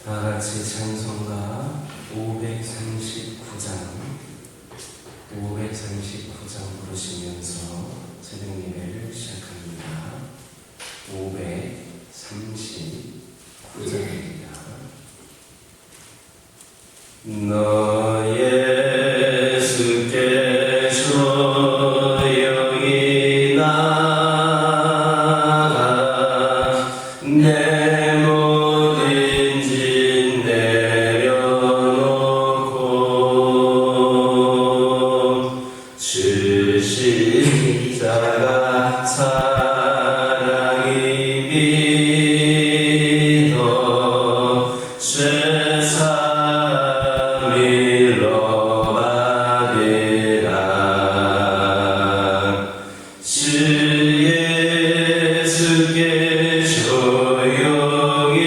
다같이 찬송가 539장 부르시면서 새벽 예배를 시작합니다. 539장입니다. 너 예수께 조용히 나가 내 모든 짐 내려놓고 주 십자가 사랑이 믿어 죄사 밀어받으라. 주 예수께 조용히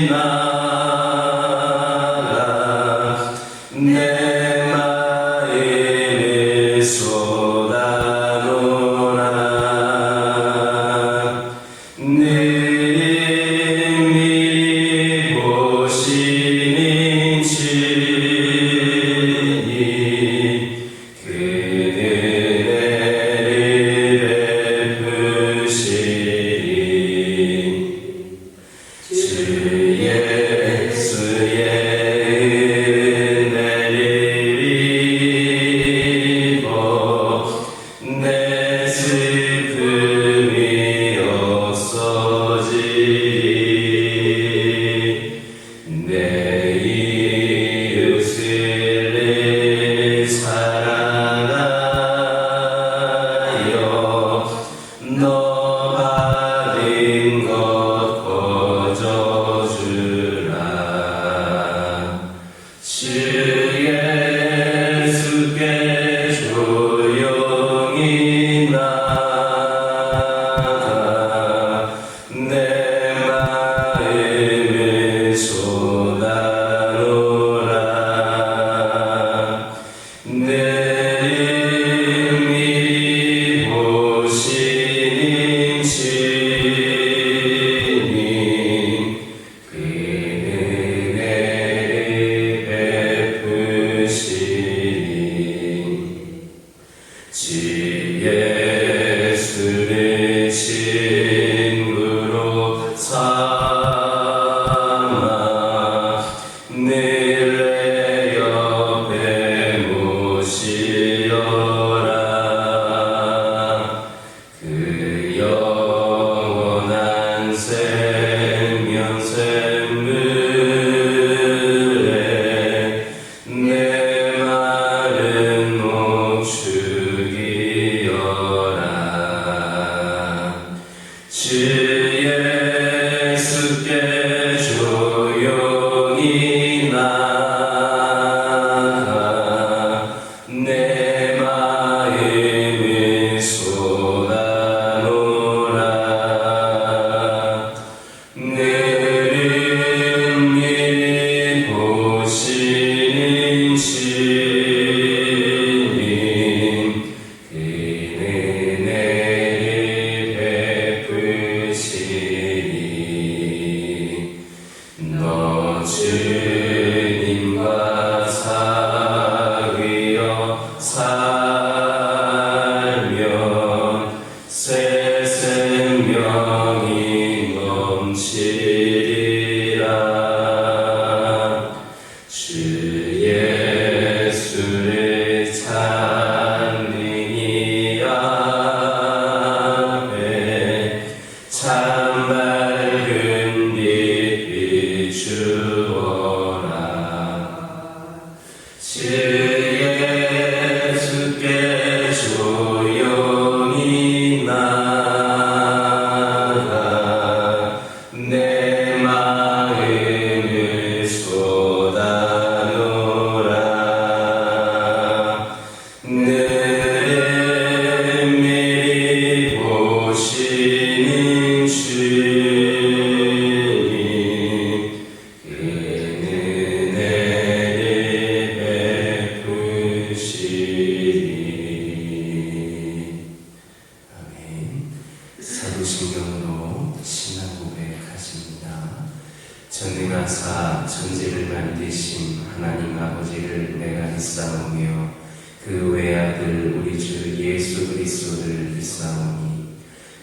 나가 내 마음을 쏟아놓으라. 능히 보시는 주님 그 은혜를 베푸시니 주 예수의 은혜를 입어 내 슬픔이 없어지리. 내 이웃을 사랑하여 너 받은 것 거저주라. 주 예수께 조용히 나가 내 마음을 쏟아놓으라. 능히 보시는 주님 그 은혜를 베푸시니 주 예수를 친구로 삼아 늘 내 옆에 모시어라. 그 영원한 생명 샘물에 내 마른 목 죽이어라. 주 예수께 조용히 나가 내 마음을 쏟아놓으라. 능히 보시는 주님 그 은혜를 베푸시니 너 주님과 사귀어 살면 새 생명이 넘치리라. 주 예수를 찬양히 앞에 참 밝은 빛 비추어라. 주 예수께 조용히 나가 내 마음을 쏟아놓으라. 능히 보시는 주님 그 은혜를 베푸시니. 아멘. 사도신경으로 신앙 고백하십니다. 전능하사 천지를 만드신 하나님 아버지를 내가 믿사오며 그 외아들 우리 주 예수 그리스도를 믿사오니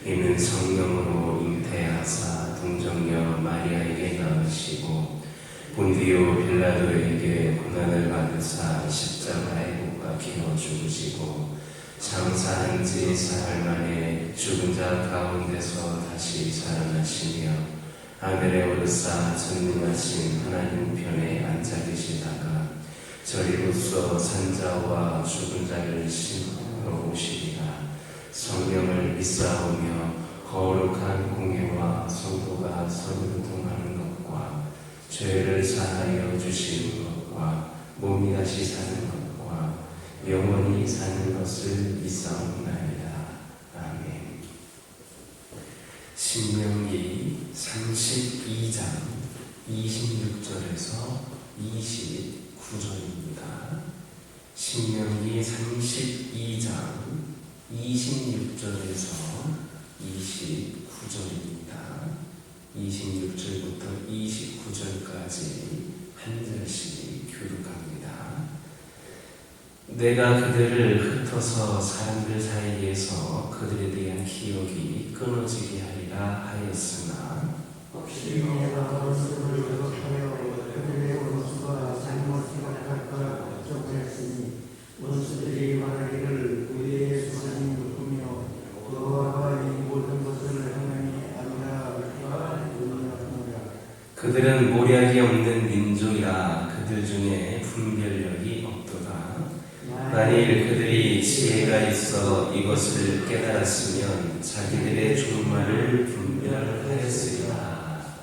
이는 성령으로 잉태하사 동정녀 마리아에게 낳으시고 본디오 빌라도에게 고난을 받으사 십자가에 못 박혀 죽으시고 장사한 지 사흘 만에 죽은 자 가운데서 다시 살아나시며 하늘에 오르사 전능하신 하나님 편에 앉아 계시다가 저리로서 산자와 죽은 자를 심으러 오시리라. 성령을 믿사오며 거룩한 공회와 성도가 서로 통하는 것과 죄를 사하여 주시는 것과 몸이 다시 사는 것과 영원히 사는 것을 믿사옵나이다. 아멘. 신명기 32장 26절에서 29절입니다. 신명기 32장 26절에서 29절입니다. 26절부터 29절까지 한 절씩 교독합니다. 내가 그들을 흩어서 사람들 사이에서 그들에 대한 기억이 끊어지게 하리라 하였으나 혹시 내가 원수를 요격하여 그들의 원수가 잘못 생각할까 걱정하였으니 원수들이 말하기를 우리의 수사님 누구며 여호와가 이 모든 것을 하나니 아니라 의논하노라. 그들은 모략이 없는 민족이라 그들 중에 분별력이 없도다. 만일 그들이 지혜가 있어 이것을 깨달았으면 자기들의 종말을 분별하였으리라.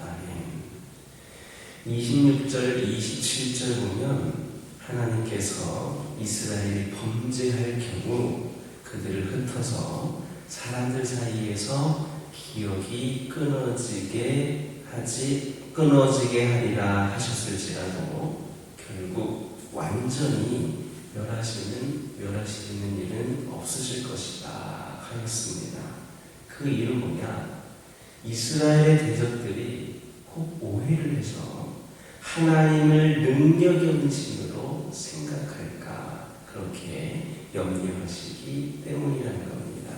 아멘. 26절, 27절 보면 하나님께서 이스라엘이 범죄할 경우 그들을 흩어서 사람들 사이에서 기억이 끊어지게 하리라 하셨을지라도 결국 완전히 멸하시는 일은 없으실 것이다 하였습니다. 그 이유는 뭐냐? 이스라엘의 대적들이 혹 오해를 해서 하나님을 능력이 없는 신으로 생각할까 그렇게 염려하시기 때문이라는 겁니다.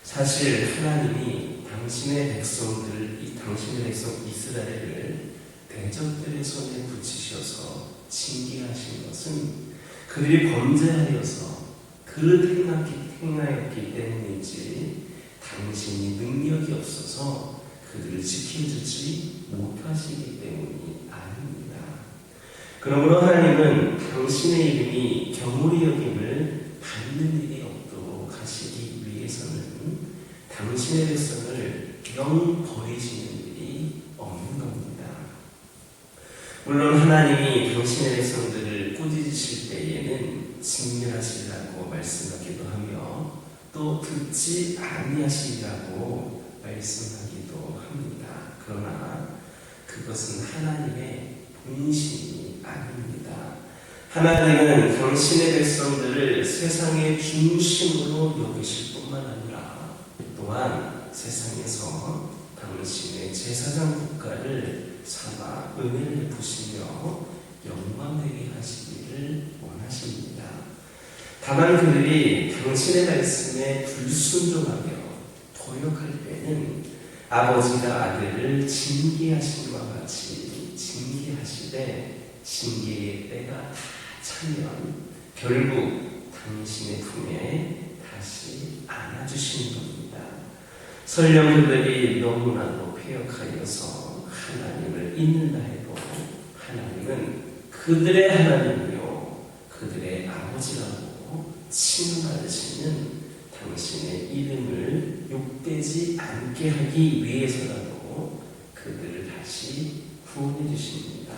사실 하나님이 당신의 백성 이스라엘을 대적들의 손에 붙이셔서 징계하신 것은 그들이 범죄하여서 행하였기 때문인지 당신이 능력이 없어서 그들을 지켜주지 못하시기 때문이 아닙니다. 그러므로 하나님은 당신의 이름이 경홀히 여김을 받는 일이 없도록 하시기 위해서는 당신의 백성을 영 버리시는 일이 없는 겁니다. 물론 하나님이 당신의 백성들을 꾸짖으실 때에는 징멸하시리라고 말씀하기도 하며 또 듣지 아니하시리라고 말씀하기도 합니다. 그러나 그것은 하나님의 본심이 아닙니다. 하나님은 당신의 백성들을 세상의 중심으로 여기실 뿐만 아니라 또한 세상에서 당신의 제사장 국가를 삼아 은혜를 베푸시며 영광되게 하시기를 원하십니다. 다만 그들이 당신의 말씀에 불순종하며 도역할 때는 아버지가 아들을 징계하신 것 같이 징계하시되 징계의 때가 차면 결국 당신의 품에 다시 안아주시는 겁니다. 설령 그들이 너무나도 패역하여서 하나님을 잊는다 해도 하나님은 그들의 하나님이요 그들의 아버지라고 칭하시는 당신의 이름을 욕되지 않게 하기 위해서라도 그들을 다시 구원해 주십니다.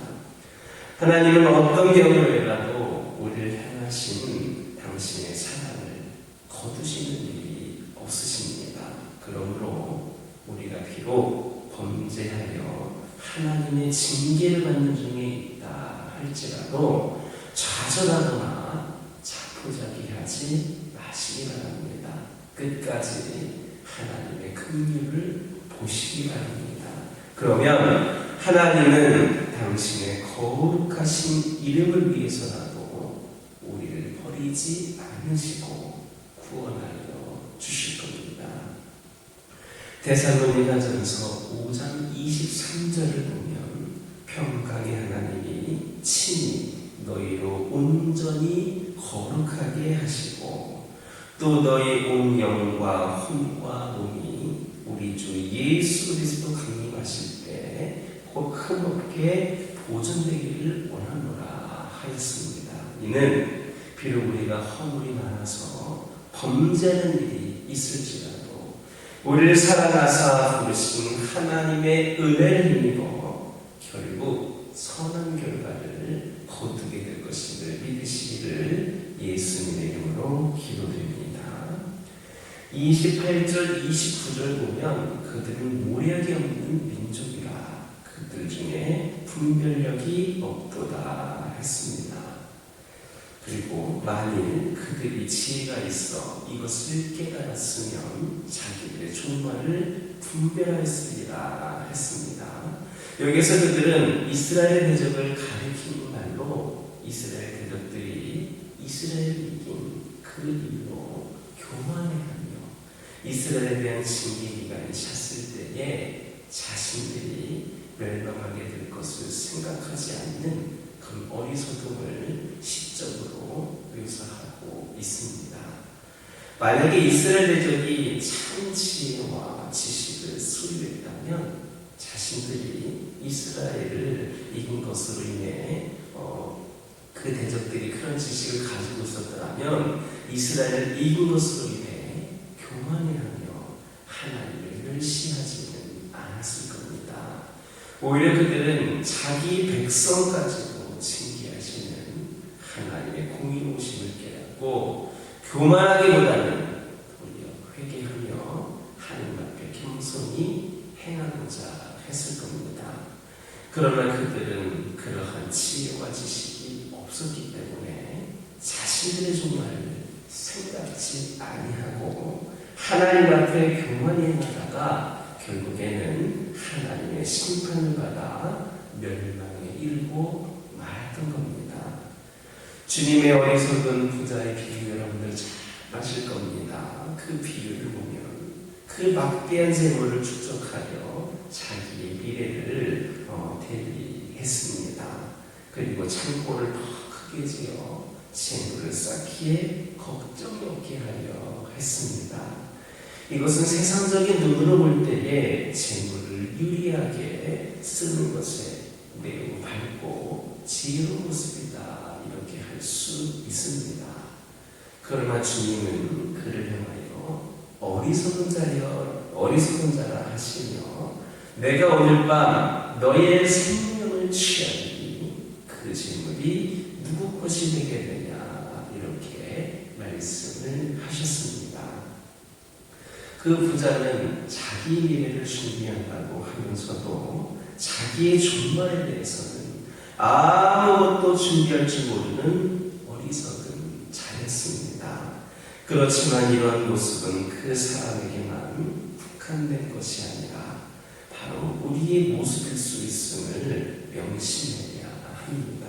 하나님은 어떤 경우에라도 우리를 향하신 당신의 사랑을 거두시는 일이 없으십니다. 그러므로 우리가 비록 범죄하여 하나님의 징계를 받는 중에 있다 할지라도 좌절하거나 자포자기하지 마시기 바랍니다. 끝까지 하나님의 긍휼을 보시기 바랍니다. 그러면 하나님은 당신의 거룩하신 이름을 위해서라도 우리를 버리지 않으시고 구원하여 주실 겁니다. 데살로니가전서 5장 23절을 보면 평강의 하나님이 친히 너희로 온전히 거룩하게 하시고 또 너희 온 영과 혼과 몸이 우리 주 예수 그리스도 강림하실 때 곧 흠없게 보존되기를 원하노라 하였습니다. 이는 비록 우리가 허물이 많아서 범죄하는 일이 있을지라도 우리를 사랑하사 부르신 하나님의 은혜를 힘입어 결국 선한 결과를 거두게 될 것임을 믿으시기를 예수님의 이름으로 기도드립니다. 28절 29절 보면 그들은 모략이 없는 민족이라 그들 중에 분별력이 없도다 했습니다. 그리고 만일 그들이 지혜가 있어 이것을 깨달았으면 자기들의 종말을 분별하였으리라 했습니다. 여기서 그들은 이스라엘 대적을 가리키는 말로 이스라엘 대적들이 이스라엘을 이긴 그 일로 교만해하며 이스라엘에 대한 징계 기간이 찼을 때에 자신들이 멸망하게 될 것을 생각하지 않는 그런 어리석음을 시적으로 묘사하고 있습니다. 만약에 이스라엘 대적이 참 지혜와 지식을 수립했다면 자신들이 이스라엘을 이긴 것으로 인해 그 대적들이 그런 지식을 가지고 있었더라면 이스라엘을 이긴 것으로 인해 교만해하며 하나님을 멸시하지는 않았을 겁니다. 오히려 그들은 자기 백성까지도 징계하시는 하나님의 공의로우심을 깨닫고 교만하기보다는 오히려 회개하며 하나님 앞에 겸손히 행하고자 했을 겁니다. 그러나 그들은 그러한 지혜와 지식이 없었기 때문에 자신들의 종말을 생각지 아니하고 하나님 앞에 교만히 행하다가 결국에는 하나님의 심판을 받아 멸망에 이르고 말았던 겁니다. 주님의 어리석은 부자의 비유 여러분들 잘 아실 겁니다. 그 비유를 보면 그 막대한 재물을 축적하여 자기의 미래를 대비했습니다. 그리고 창고를 더 크게 지어 재물을 쌓기에 걱정이 없게 하려 했습니다. 이것은 세상적인 눈으로 볼 때에 재물을 유리하게 쓰는 것에 매우 밝고 지혜로운 모습이다 이렇게 할 수 있습니다. 그러나 주님은 그를 향하여 어리석은 자라 하시며 내가 오늘 밤 너의 생명을 취하니 그 재물이 누구 것이 되게 되냐 이렇게 말씀을 하셨습니다. 그 부자는 자기 미래를 준비한다고 하면서도 자기의 종말에 대해서는 아무것도 준비할 줄 모르는 어리석은 자였습니다. 그렇지만 이런 모습은 그 사람에게만 국한된 것이 아니라 바로 우리의 모습일 수 있음을 명심해야 합니다.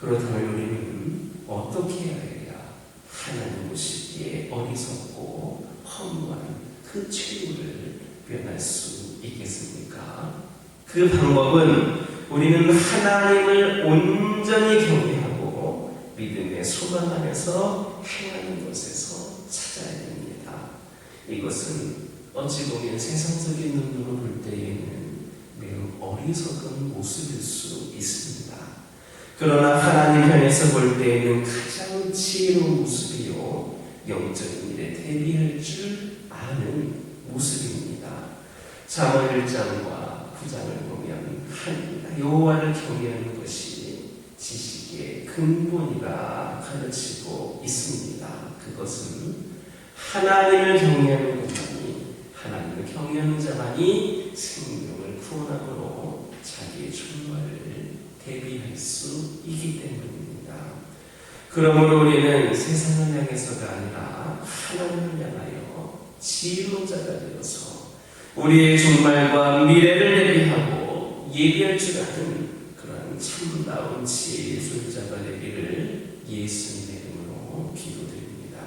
그렇다면 우리는 어떻게 해야 하나님 보시기에 어리석고 허무한 그 최후를 변할 수 있겠습니까? 그 방법은 우리는 하나님을 온전히 경외하고 믿음에 소망하면서 행하는 것에서 찾아야 됩니다. 이것은 어찌 보면 세상적인 눈으로 볼 때에는 매우 어리석은 모습일 수 있습니다. 그러나 하나님 편에서 볼 때에는 가장 지혜로운 모습이요 영적인 일에 대비할 줄 아는 모습입니다. 잠언 1장과 9장을 보면 여호와를 경외하는 것이 지식의 근본이라 가르치고 있습니다. 그것은 하나님을 경외하는 것만이 하나님을 경외하는 자만이 생명을 구원함으로 자기의 종말을 대비할 수 있기 때문입니다. 그러므로 우리는 세상을 향해서가 아니라 하나님을 향하여 지혜로운 자가 되어서 우리의 종말과 미래를 대비하고 예비할 줄 아는 그런 참다운 지혜의 손자가 되기를 예수님의 이름으로 기도드립니다.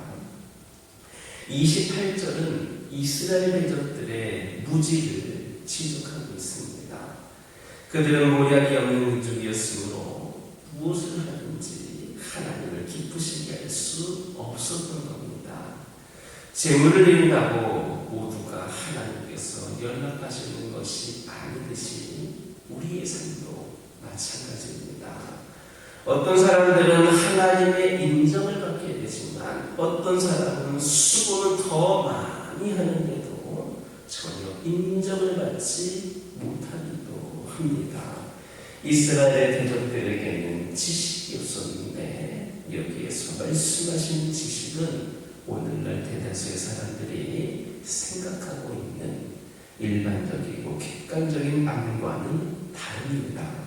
28절은 이스라엘 백성들의 무지를 지적하고 있습니다. 그들은 모략이 없는 민족이었으므로 무엇을 하든지 하나님을 기쁘시게 할 수 없었던 겁니다. 재물을 드린다고 모두가 하나님께서 연락하시는 것이 아니듯이 우리의 삶도 마찬가지입니다. 어떤 사람들은 하나님의 인정을 받게 되지만 어떤 사람은 수고는 더 많이 하는데도 전혀 인정을 받지 못하기도 합니다. 이스라엘 대적들에게는 지식이 없었는데 여기에서 말씀하신 지식은 오늘날 대다수의 사람들이 생각하고 있는 일반적이고 객관적인 안과는 다릅니다.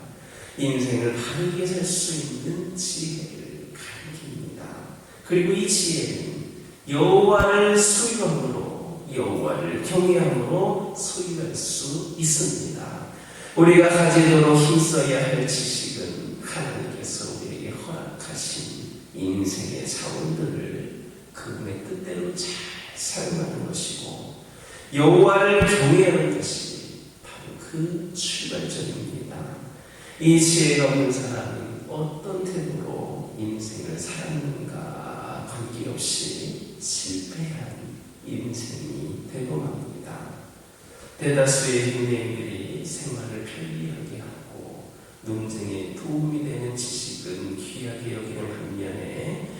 인생을 바르게 살 수 있는 지혜를 가르칩니다. 그리고 이 지혜는 여호와를 소유함으로, 여호와를 경외함으로 소유할 수 있습니다. 우리가 가지도록 힘써야 할 지식은 하나님께서 우리에게 허락하신 인생의 자원들을 그분의 뜻대로 잘 사용하는 것이고, 여호와를 경외하는 것이 바로 그 출발점입니다. 이 지혜가 없는 사람은 어떤 태도로 인생을 살았는가 관계없이 실패한 인생이 되고 맙니다. 대다수의 현대인들이 생활을 편리하게 하고 논쟁에 도움이 되는 지식은 귀하게 여기는 반면에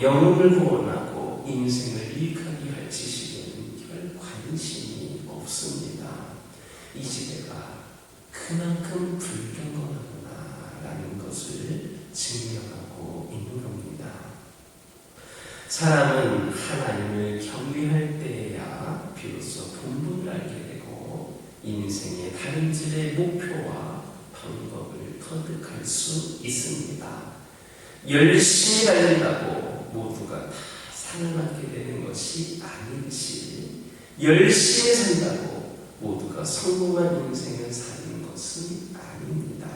영혼을 구원하고 인생을 유익하게 할 지식은 별 관심이 없습니다. 이 시대가 그만큼 불경건하구나라는 것을 증명하고 있는 겁니다. 사람은 하나님을 경외할 때에야 비로소 본분을 알게 되고 인생의 다름질의 목표와 방법을 터득할 수 있습니다. 열심히 달린다고 모두가 다 상을 받게 되는 것이 아니듯이 열심히 산다고 모두가 성공한 인생을 사는 것은 아닙니다.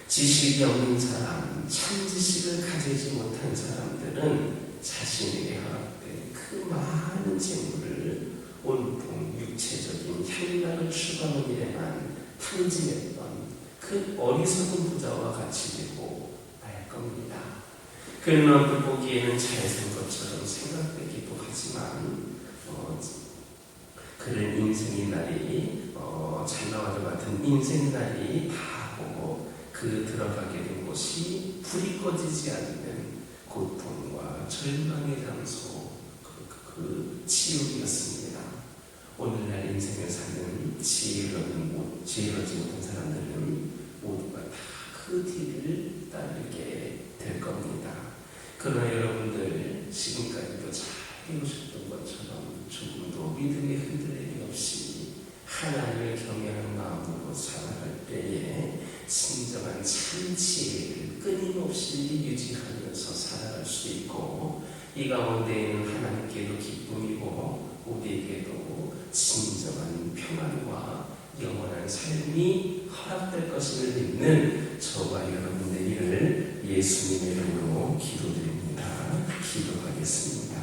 지식이 없는 사람, 참 지식을 가지지 못한 사람들은 자신에게 허락된 그 많은 재물을 온통 육체적인 향락을 추구하는 일에만 탕진했던 그 어리석은 부자와 같이 되고 말 겁니다. 그는 얼굴 보기에는 잘 산 것처럼 생각되기도 하지만 그런 인생의 날이 잘 나와도 같은 인생 날이 다 보고 그 들어가게 된 곳이 불이 꺼지지 않는 고통과 절망의 장소, 그 지옥이었습니다. 오늘날 인생을 사는 지혜로지 못한 사람들은 모두가 다 그 뒤를 따르게 될 겁니다. 그러나 여러분들 지금까지도 잘 해오셨던 것처럼 조금도 믿음의 흔들림이 없이 하나님을 경외하는 마음으로 살아갈 때에 진정한 참 지혜를 끊임없이 유지하면서 살아갈 수 있고, 이 가운데에는 하나님께도 기쁨이고 우리에게도 진정한 평안과 영원한 삶이 허락될 것을 믿는 저와 여러분들을 예수님의 이름으로 기도드립니다. 기도하겠습니다.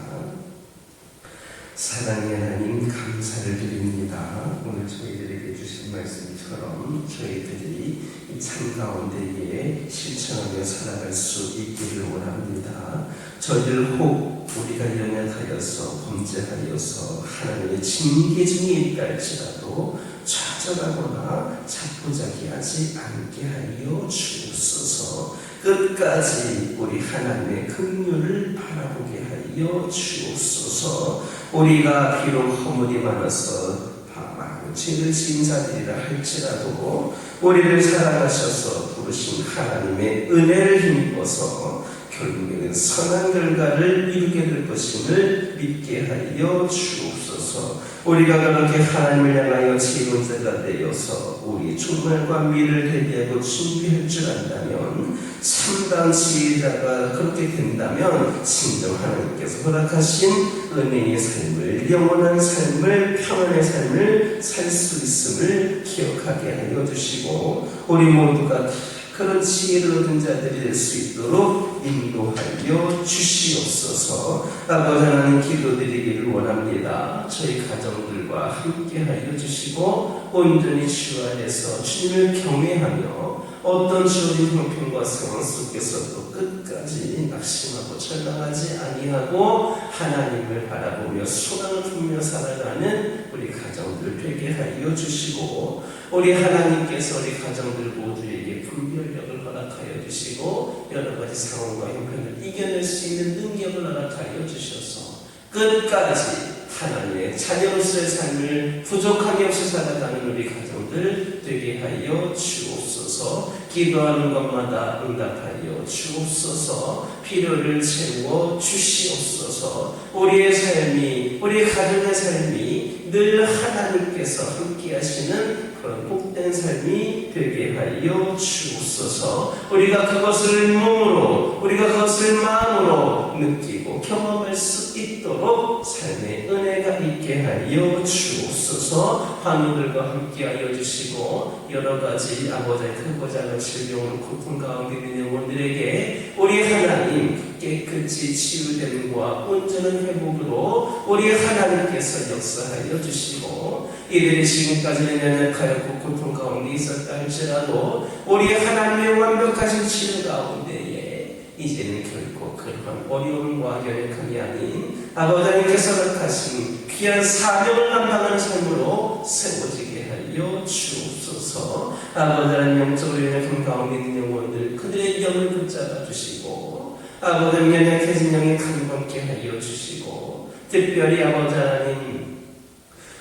사랑의 하나님, 감사를 드립니다. 오늘 저희들에게 주신 말씀처럼 저희들이 이 삶 가운데에 실천하며 살아갈 수 있기를 원합니다. 저희들 혹 우리가 연약하여서 범죄하여서 하나님의 징계 중에 있다 할지라도 좌절하거나 자포자기하지 않게 하여 주옵소서. 끝까지 우리 하나님의 긍휼을 바라보게 하여 주옵소서. 우리가 비록 허물이 많아서 많은 죄를 지은 자들이라 할지라도 우리를 사랑하셔서 부르신 하나님의 은혜를 힘입어서 결국에는 선한 결과를 이루게 될 것임을 믿게 하여 주옵소서. 우리가 그렇게 하나님을 향하여 지혜로운 자가 되어서 우리 종말과 미래를 대비하고 준비할 줄 안다면, 참다운 지혜자가 그렇게 된다면 진정 하나님께서 허락하신 은혜의 삶을, 영원한 삶을, 평안의 삶을 살 수 있음을 기억하게 하여 주시고, 우리 모두가 그런 지혜를 얻은 자들이 될 수 있도록 인도하여 주시옵소서. 아버지 하나님, 기도드리기를 원합니다. 저희 가정들과 함께하여 주시고 온전히 주 안에서 주님을 경외하며 어떤 주어진 형편과 상황 속에서도 끝까지 낙심하고 절망하지 아니하고 하나님을 바라보며 소망을 품며 살아가는 우리 가정들 되게 하여 주시고, 우리 하나님께서 우리 가정들 모두에게 분별력을 허락하여 주시고 여러 가지 상황과 형편을 이겨낼 수 있는 능력을 허락하여 주셔서 끝까지 하나님의 자녀로서의 삶을 부족함이 없이 살아가는 우리 가정들 되게 하여 주옵소서. 기도하는 것마다 응답하여 주옵소서. 필요를 채워 주시옵소서. 우리의 삶이, 우리 가정의 삶이 늘 하나님께서 함께 하시는 그런 복된 삶이 되게 하여 주옵소서. 우리가 그것을 몸으로, 우리가 그것을 마음으로 느끼고 경험할 수 있도록 삶의 은혜가 있게 하여 주옵소서. 환우들과 함께 하여 주시고 여러 가지 아버지의 크고 작은 질병으로 고통 가운데 있는 영혼들에게 우리 하나님 깨끗이 치유됨과 온전한 회복으로 우리 하나님께서 역사하여 주시고, 이들이 지금까지는 연약하였고 고통 가운데 있었다 할지라도 우리 하나님의 완벽하신 치유 가운데에 이제는 결코 그러한 어려움과 연약함이 아닌 아버지 하나님께서 허락하신 귀한 사명을 감당하는 삶으로 세워지게 하여 주옵소서. 아버지 하나님, 영적으로 연약한 가운데 있는 영혼들 그들의 영을 붙잡아 주시고, 아버지 하나님 연약해진 영의 감감케 하여 주시고, 특별히 아버지 하나님,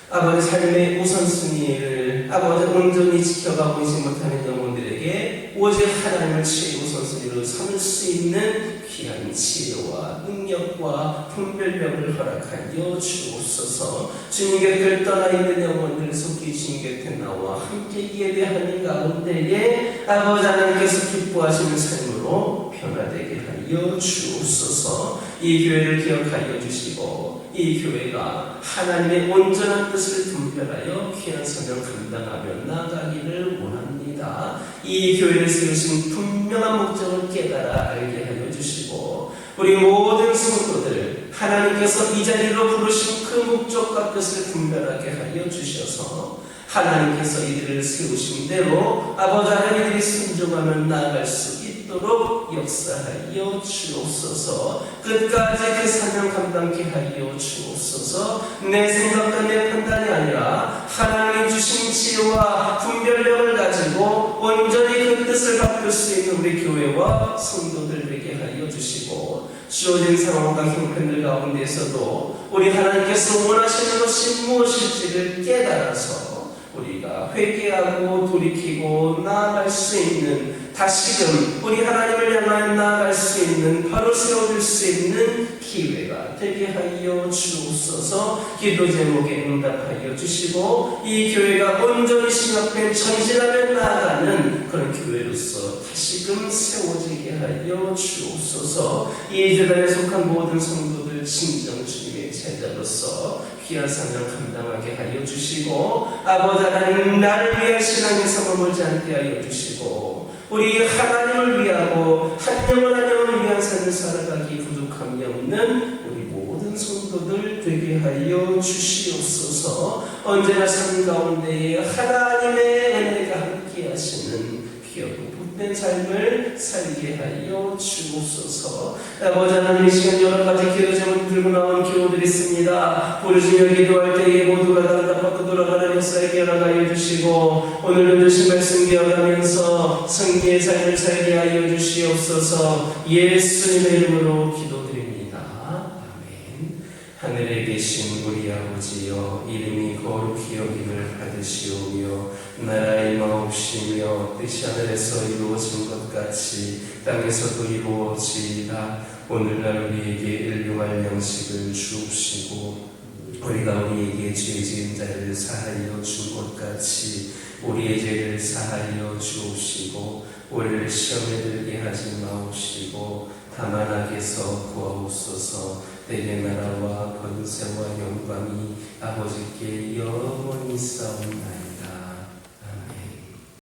아버지 삶의 우선순위를 아버지 온전히 지켜가고 있지 못하는 영혼들에게 오직 하나님을 최고 우선순위로 삼을 수 있는 귀한 지혜와 능력과 분별력을 허락하여 주옵소서. 주님 곁을 떠나 있는 영혼들 속히 주님 곁에 나와 함께 예배하는 가운데에 아버지 하나님께서 기뻐하시는 삶으로 변화되게 하여 주옵소서. 이 교회를 기억하여 주시고 이 교회가 하나님의 온전한 뜻을 분별하여 귀한 사명 감당하며 나아가기를 원합니다. 이 교회를 세우신 분명한 목적을 깨달아 알게 하여 주시고, 우리 모든 성도들 하나님께서 이 자리로 부르신 그 목적과 뜻을 분별하게 하여 주셔서 하나님께서 이들을 세우신 대로 아버지 하나님들이 순종하며 나아갈 수 있도록 역사하여 주옵소서. 끝까지 그 사명 감당케 하여 주옵소서. 내 생각과 내 판단이 아니라 하나님 주신 지혜와 분별력을 가지고 온전히 그 뜻을 바꿀 수 있는 우리 교회와 성도들 되게 하여 주시고, 주어진 상황과 형편들 가운데에서도 우리 하나님께서 원하시는 것이 무엇일지를 깨달아서 우리가 회개하고 돌이키고 나아갈 수 있는, 다시금 우리 하나님을 향하여 나아갈 수 있는, 바로 세워질 수 있는 기회가 되게 하여 주옵소서. 기도 제목에 응답하여 주시고 이 교회가 온전히 신학된 전진하며 나아가는 그런 교회로서 다시금 세워지게 하여 주옵소서. 이 재단에 속한 모든 성도들 진정 주님의 제자로서 귀한 사명 감당하게 하여 주시고, 아버지 하나님 나를 위한 신앙의 삶을 머물지 않게 하여 주시고, 우리 하나님을 위하고 한 영혼 한 영혼을 위한 삶을 살아가기 부족함이 없는 우리 모든 성도들 되게 하여 주시옵소서. 언제나 삶 가운데에 하나님의 은혜가 함께 하시는 귀하고 복된 삶을 살게 하여 주옵소서. 아버지 하나님, 이 시간 여러 가지 기도 제목 들고 나온 교우들이 있습니다. 부르시며 기도할 때에 모두가 다 응답받고 돌아가는 역사에 기억하여 주시고, 오늘도 주신 말씀 기억하면서 승리의 삶을 살게 하여 주시옵소서. 예수님의 이름으로 기도드립니다. 아멘. 하늘에 계신 우리 아버지여, 이름이 거룩히 여김을 받으시오며 나라의 마음 변함없으며 뜻이 하늘에서 이루어진 것 같이 땅에서도 이루어지라. 오늘날 우리에게 일용할 양식을 주옵시고 우리가 우리에게 죄 지은 자를 사하여 준 것 같이 우리의 죄를 사하여 주옵시고 우리를 시험에 들게 하지 마옵시고 다만 악에서 구하옵소서. 내게 나라와 권세와 영광이 아버지께 영원히 있사옵나이다.